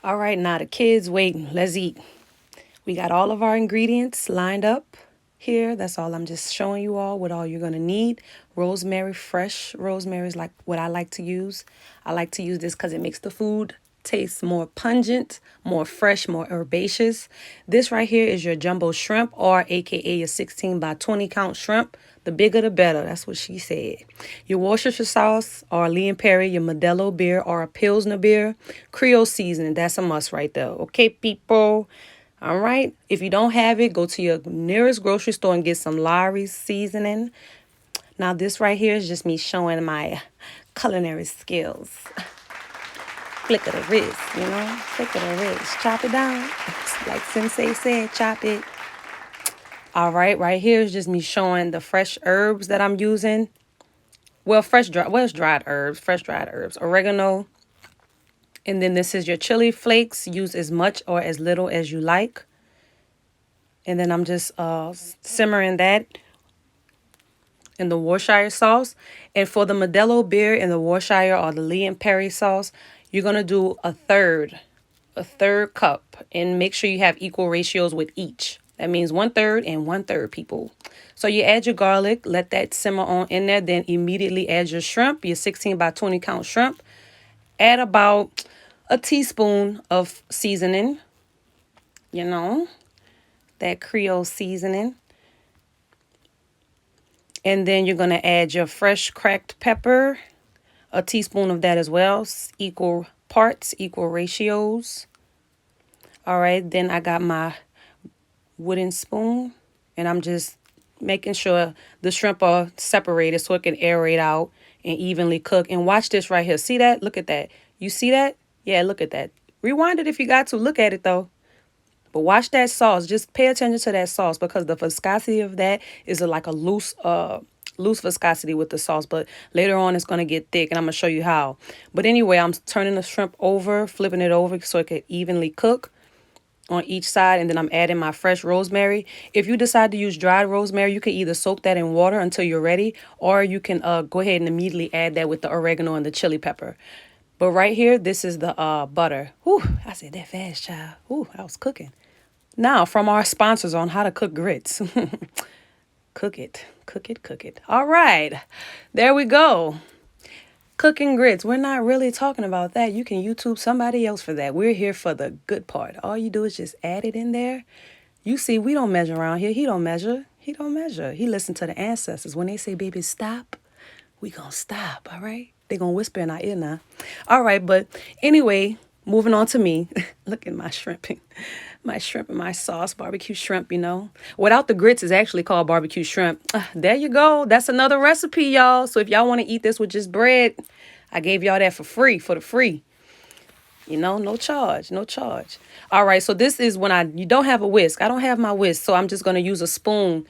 All right, now the kids waiting. Let's eat. We got all of our ingredients lined up here. That's all. I'm just showing you all what all you're going to need. Rosemary, fresh rosemary is like what I like to use. I like to use this because it makes the food taste more pungent, more fresh, more herbaceous. This right here is your jumbo shrimp, or aka your 16 by 20 count shrimp. The bigger the better. That's what she said. Your Worcestershire sauce, or Lee and Perry, your Modelo beer, or a Pilsner beer. Creole seasoning. That's a must right there. Okay, people. All right. If you don't have it, go to your nearest grocery store and get some lawry seasoning. Now, this right here is just me showing my culinary skills. Flick of the wrist, flick of the wrist. Chop it down. Like Sensei said, chop it. All right here is just me showing the fresh herbs that I'm using. Well, it's dried herbs, fresh dried herbs. Oregano. And then this is your chili flakes. Use as much or as little as you like. And then I'm just simmering that in the Worcestershire sauce. And for the Modelo beer and the Worcestershire or the Lee and Perry sauce, you're going to do a third cup. And make sure you have equal ratios with each. That means 1/3 and 1/3, people. So you add your garlic, let that simmer on in there. Then immediately add your shrimp, your 16 by 20 count shrimp. Add about a teaspoon of seasoning, that Creole seasoning. And then you're going to add your fresh cracked pepper, a teaspoon of that as well, equal parts, equal ratios. All right, then I got my wooden spoon, and I'm just making sure the shrimp are separated so it can aerate out and evenly cook. And watch this right here. See that? Look at that. You see that? Yeah, look at that. Rewind it if you got to. Look at it, though. But watch that sauce. Just pay attention to that sauce, because the viscosity of that is like a loose viscosity with the sauce. But later on, it's going to get thick, and I'm going to show you how. But anyway, I'm turning the shrimp over, flipping it over so it can evenly cook on each side. And then I'm adding my fresh rosemary. If you decide to use dried rosemary, you can either soak that in water until you're ready, or you can go ahead and immediately add that with the oregano and the chili pepper. But right here, this is the butter. Whew, I said that fast, child. Whew, I was cooking. Now, from our sponsors on how to cook grits. Cook it, cook it, cook it. All right, there we go. Cooking grits. We're not really talking about that. You can YouTube somebody else for that. We're here for the good part. All you do is just add it in there. You see, we don't measure around here. He don't measure. He don't measure. He listened to the ancestors. When they say, baby, stop, we gonna stop, all right? They gonna whisper in our ear now. All right, but anyway, moving on to me. Look at my shrimping. My shrimp and my sauce, barbecue shrimp, Without the grits, is actually called barbecue shrimp. There you go. That's another recipe, y'all. So if y'all want to eat this with just bread, I gave y'all that for the free. No charge, no charge. All right, so this is when you don't have a whisk. I don't have my whisk, so I'm just going to use a spoon.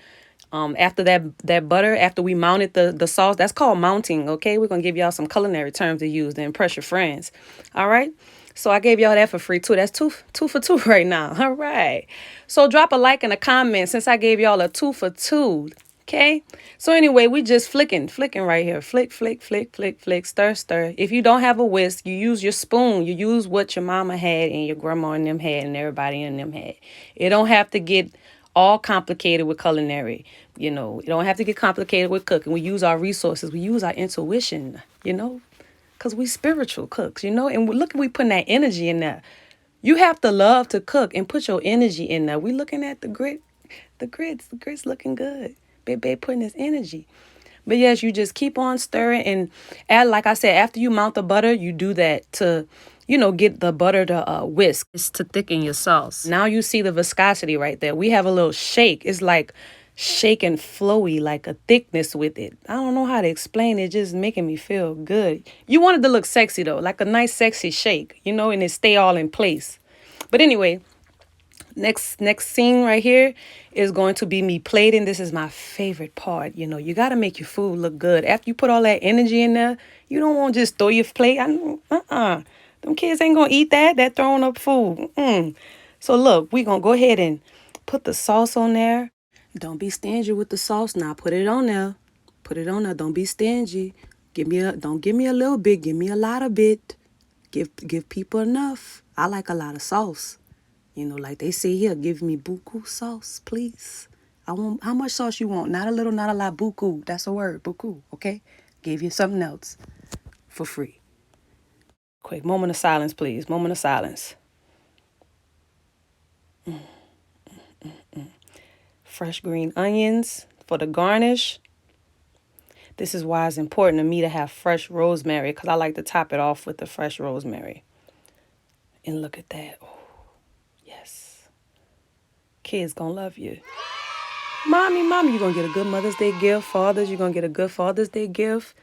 After that butter, after we mounted the sauce, that's called mounting, okay? We're going to give y'all some culinary terms to use to impress your friends. All right? So I gave y'all that for free, too. That's two for two right now. All right. So drop a like and a comment since I gave y'all a 2 for 2. Okay. So anyway, we just flicking right here. Flick, flick, flick, flick, flick, stir, stir. If you don't have a whisk, you use your spoon. You use what your mama had and your grandma and them had and everybody in them had. It don't have to get all complicated with culinary. It don't have to get complicated with cooking. We use our resources. We use our intuition, because we spiritual cooks, and look, we putting that energy in there. You have to love to cook and put your energy in there. We looking at the grits looking good. Babe putting his energy. But yes, you just keep on stirring and add, like I said, after you mount the butter, you do that to, get the butter to whisk. It's to thicken your sauce. Now you see the viscosity right there. We have a little shake. It's like shake and flowy, like a thickness with it. I don't know how to explain it, just making me feel good. You want it to look sexy though, like a nice sexy shake, and it stay all in place. But anyway, next scene right here is going to be me plating. This is my favorite part. You got to make your food look good. After you put all that energy in there, you don't want to just throw your plate. Them kids ain't gonna eat that thrown up food. So look, we gonna go ahead and put the sauce on there. Don't be stingy with the sauce now. Put it on there. Put it on there. Don't be stingy. Don't give me a little bit. Give me a lot of bit. Give people enough. I like a lot of sauce. You know, like they say here, give me buku sauce, please. I want, how much sauce you want? Not a little, not a lot. Buku. That's a word. Buku. Okay? Give you something else for free. Quick moment of silence, please. Moment of silence. Fresh green onions for the garnish. This is why it's important to me to have fresh rosemary, because I like to top it off with the fresh rosemary. And look at that. Oh, yes. Kids gonna love you. Mommy, you're gonna get a good Mother's Day gift. Fathers, you're gonna get a good Father's Day gift.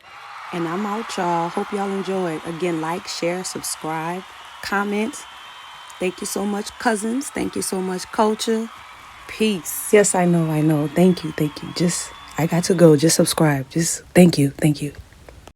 And I'm out, y'all. Hope y'all enjoyed. Again, like, share, subscribe, comment. Thank you so much, cousins. Thank you so much, culture. Peace. Yes, I know. Thank you. Just, I got to go. Just subscribe. Just, thank you.